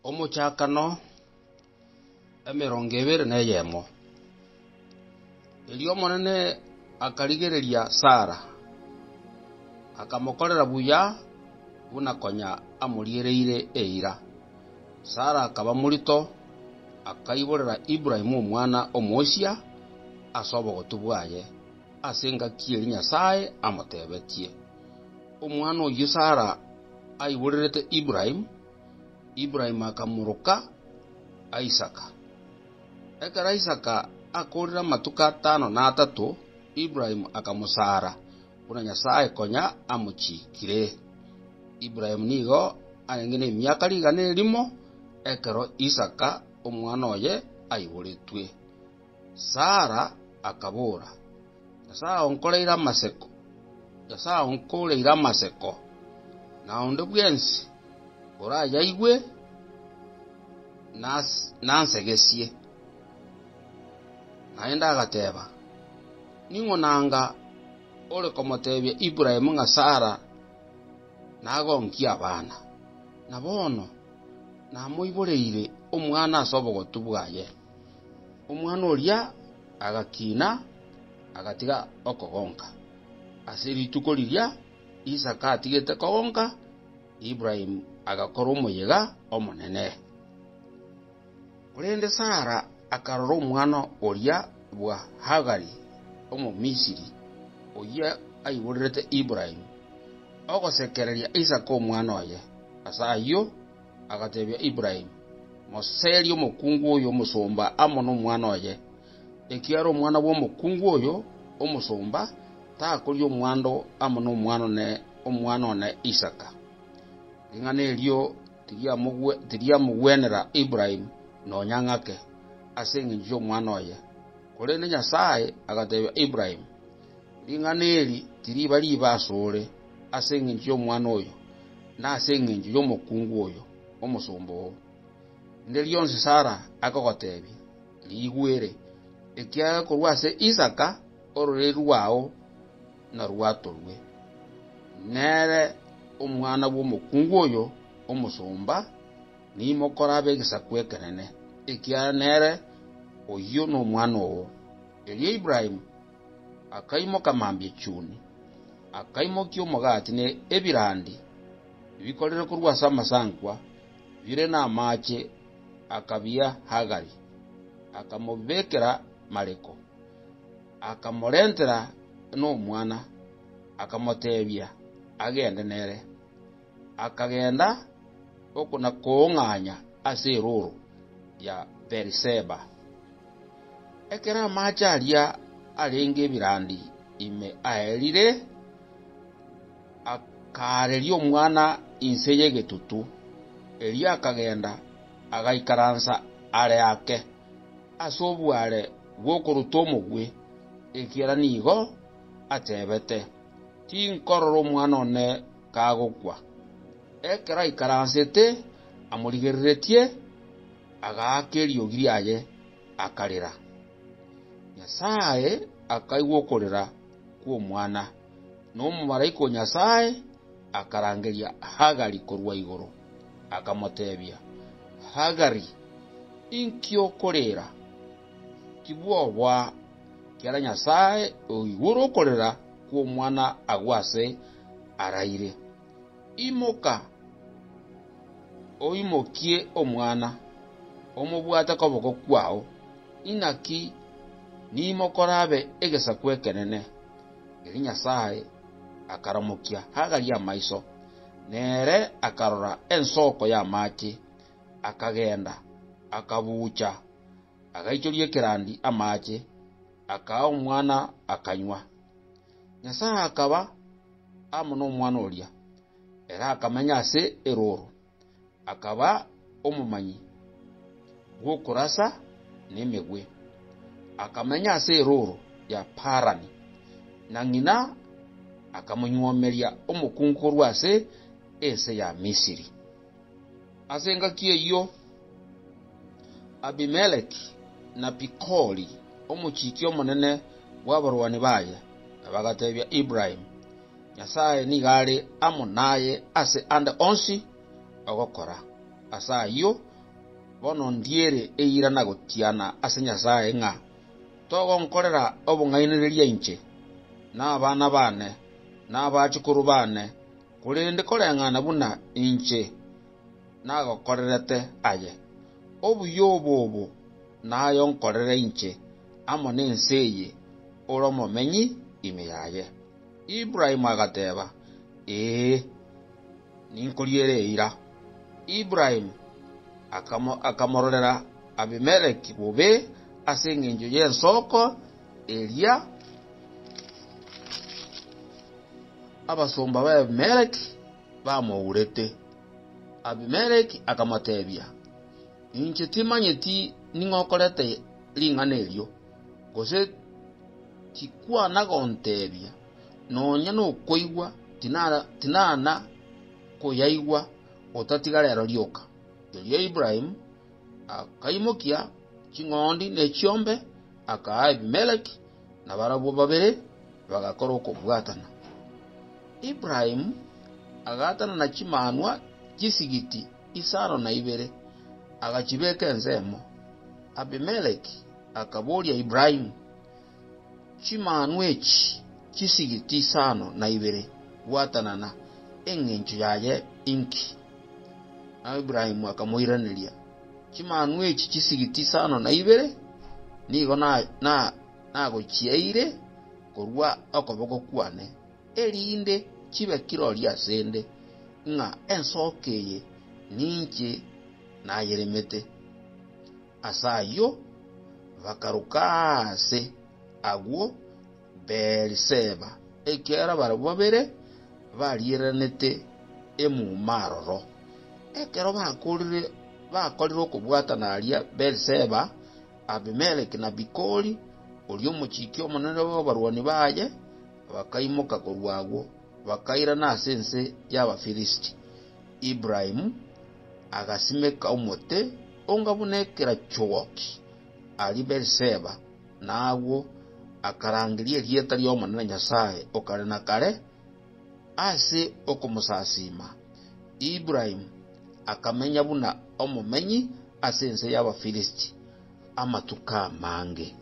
Omuchakano emirongo ebere na yemo elio monene akarigereria Sara akamokorera buya buna konya amuriereire eira. Sara akaba murito akaiborera Ibrahimu omwana omosia asobogotu bwaye asenga kieri Nyasaye amotebetie omwana oyo. Sara aiborerete Ibrahim akamuruka Isaka. Ekara Isaka akorira matuka 53 Ibrahim akamusara buna Nyasaye konya amuchikire. Ibrahim nigo angene myaka rigane limo ekero Isaka omwana oye aiboretwe. Sara akabora Nyasaye onkoleira maseko, Nyasaye onkoleira maseko na onde bwensi ora yaigwe nansegesie naenda agateba ningonanga ole komotebia Ibrahim nga Sara nagonkia abana nabono namoiboreire omwana asobogotu bwaye. Omwana oria agakina agatiga okogonka asiri tukoliria Isaka atigete kogonka. Ibrahim agakora omuyega omonene. Kurende Sara akarora omwana oria bwa Hagari omo Misiri oya aiborerete Ibrahim ogosekereria Isaka omwana oye. Asayo agatebia Ibrahim moserio omokungu oyo omusomba amono omwana oye. Ekiaro omwana bw'omukungu oyo omusomba takori omwando amono omwana one Isaka. Ingane elio tiria mugwenera Ibrahim no nyangake asenginjo omwana oye. Kurene Nyasaye agatebia Ibrahim ingane eli tiri bali basore asenginjo omwana oyo na asenginjo omukungu oyo omusombo. Ndelionse Sara akogotebia ligwere ekia korwase Isaka orore rwao na rwatorwe nere omwana bw'omukungu oyo omusomba nimokora abegesa kwekenene ekia nere oyo no mwana owo. Eli Ibrahim akaimo kamambye chuni akaimo kyo mogati ne ebirandi bikolere kurwasa amasankwa bire na amache akabia Hagari akamobekera mareko akamorentera no mwana akamotebia agende nere akagenda okuna koonganya aseroro ya Beriseba. Ekera macharia alenge birandi ime aelire akarerio mwana inseye getutu elia akagenda agaikaransa are yake asobware gokorutomo gwe ekiara nigo atebete tinkororo mwana one kagokwa. Ekera ikaransete amurigeretie agakerio giriaye akarira. Nyasaye akaiwokorera kuo mwana no mumaraiko Nyasaye akarangeria Hagari korwa igoro akamotebia Hagari inkio korera kibwobwa kiara Nyasaye oigoro korera kuo mwana agwase araire imoka oimokie omwana omubwata koboko kwao inaki nimokorabe egesa kwekenene. Eli Nyasaye akaramukia Hagari ya maiso nere akarora ensoko ya machi akagenda akabucha agaichorie kirandi amache akao omwana akanywa. Nyasaye akaba amono omwana oria era akamenya ase eroro akaba omumanyi gwokurasa nemegwe akamenya ase eroro ya Parani na ngina akamunywomeria omukungu rwase ese ya Misiri. Asenga kieyo Abimeleki na Pikoli omuchiki omonene bw'abarwani baye abagatebia Ibrahim Nyasaye nigare amonaye ase ande onsi ogokora asayo bono ndiere eira na gotiana ase Nyasaye ng'a togonkorera obong'ainereria inche na abana bane na abachikuru bane kurende koreng'ana buna inche nagokorerete aye obuya obo nayo nkorere inche amo n'ense eye ore omomenyi ime yaye. Ibrahim agateba ninkoriere eira. Ibrahim akamororera Abimeleki bobe ase eng'encho y'ensoko eria abasomba ba Abimeleki bamourete. Abimeleki akamotebia inche timanyeti ning'okorete ring'ana erio gose tikwana gontebia nonya nokoigwa tinana koyaigwa otatiga rero rioka. Erio Ibrahim akaimokia ching'ondi ne chiombe akaa Abimeleki na barabwo babere bagakora okobwatana. Ibrahim agatana na chimanwa chisigiti 2 agachibeka ensemo. Abimeleki akaboria Ibrahim chimanwa echi chisigiti 2 bwatanana eng'encho yaye inki. Ibrahim akamoiraneria chimanwa echi chisigiti 2 nigo nagochieire korwa okoboko kwane erinde chibe kirori asende ng'a ensokeye ninche nayeremete. Asayo bakarukase agwo Beeriseba ekera barabwo babere barieranete emumaroro ekero bakorire okobwatana aria Beeriseba Abimeleki na Bikoli orio omochiki omonene w'abarwani baye bakaimoka korwagwo bakairana ase ense y'Abafilisti. Ibrahim agasimeka omote onga buna ekera chooki ari Beeriseba nagwo akarangiria erieta ry'omonene Nyasaye okare na kare ase okomosasima. Ibrahim akamenya buna omomenyi ase ense y'Abafilisti amatuka mange.